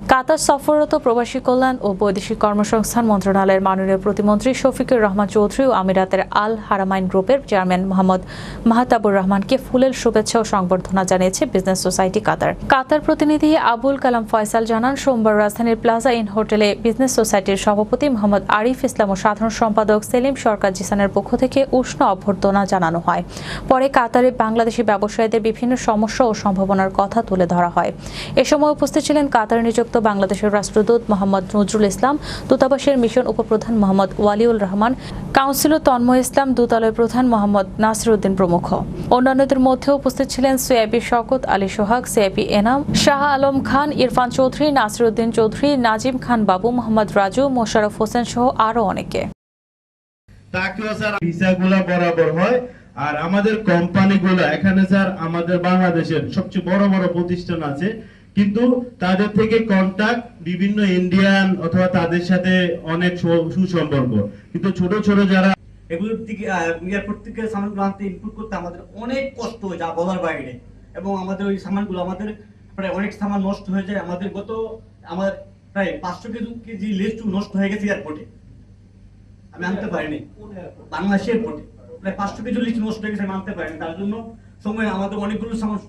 কাতার সফররত প্রবাসী কল্যাণ ও বৈদেশিক কর্মসংস্থান মন্ত্রণালয়ের মাননীয় প্রতিমন্ত্রী শফিকুর রহমান চৌধুরী ও আমিরাতের আল হারামাইন গ্রুপের চেয়ারম্যান মোহাম্মদ মাহতাবুর রহমানকে ফুলেল শুভেচ্ছা ও সংবর্ধনা জানিয়েছে বিজনেস সোসাইটি কাতার। কাতার প্রতিনিধি আবুল কালাম ফয়সাল জানান, সোমবার রাজধানীর প্লাজা ইন হোটেলে বিজনেস সোসাইটির সভাপতি মোহাম্মদ আরিফ ইসলাম ও সাধারণ সম্পাদক সেলিম সরকার জিসানের পক্ষ থেকে উষ্ণ অভ্যর্থনা জানানো হয়। পরে কাতারে বাংলাদেশি ব্যবসায়ীদের বিভিন্ন সমস্যা ও সম্ভাবনার কথা তুলে ধরা হয়। এ সময় উপস্থিত ছিলেন কাতারে নিযুক্ত বাংলাদেশের রাষ্ট্রদূত মোহাম্মদ নজরুল ইসলাম, দূতাবাসের মিশন উপপ্রধান মোহাম্মদ ওয়ালিউল রহমান, কাউন্সিলর তন্ময় ইসলাম, দূতালয় প্রধান মোহাম্মদ নাসিরউদ্দিন প্রমুখ। অন্যান্যদের মধ্যে উপস্থিত ছিলেন সিআইপি শওকত আলী সোহাগ, সিআইপি এনাম, শাহ আলম খান, ইরফান চৌধুরী, নাসিরউদ্দিন চৌধুরী, নাজিম খান বাবু, মোহাম্মদ রাজু, মোশাররফ হোসেন সহ আরো অনেকে। তাকেও স্যার ভিসাগুলো বরাবর হয়। আর আমাদের কোম্পানিগুলো এখানে স্যার আমাদের বাংলাদেশের সবচেয়ে বড় বড় প্রতিষ্ঠান আছে, কিন্তু তাদের থেকে কন্টাক্ট বিভিন্ন ইন্ডিয়ান অথবা তাদের সাথে অনেক সুসম্পর্ক, কিন্তু ছোট ছোট যারা এগুলোর দিকে এয়ারপোর্ট থেকে সামানগুলো আনতে ইনপুট করতে আমাদের অনেক কষ্ট হয়, যা বলার বাইরে। এবং আমাদের ওই সামানগুলো আমাদের প্রায় অনেক সামান নষ্ট হয়ে যায়। আমাদের আমার প্রায় 500 কেজি লিস্ট নষ্ট হয়ে গেছে এয়ারপোর্টে, আমি আনতে পারিনি। বাংলাদেশ এয়ারপোর্টে প্রায় 500 কেজি লিস্ট নষ্ট হয়ে গেছে, আমি আনতে পারিনি। তার জন্য সময় আমাদের অনেকগুলো সামান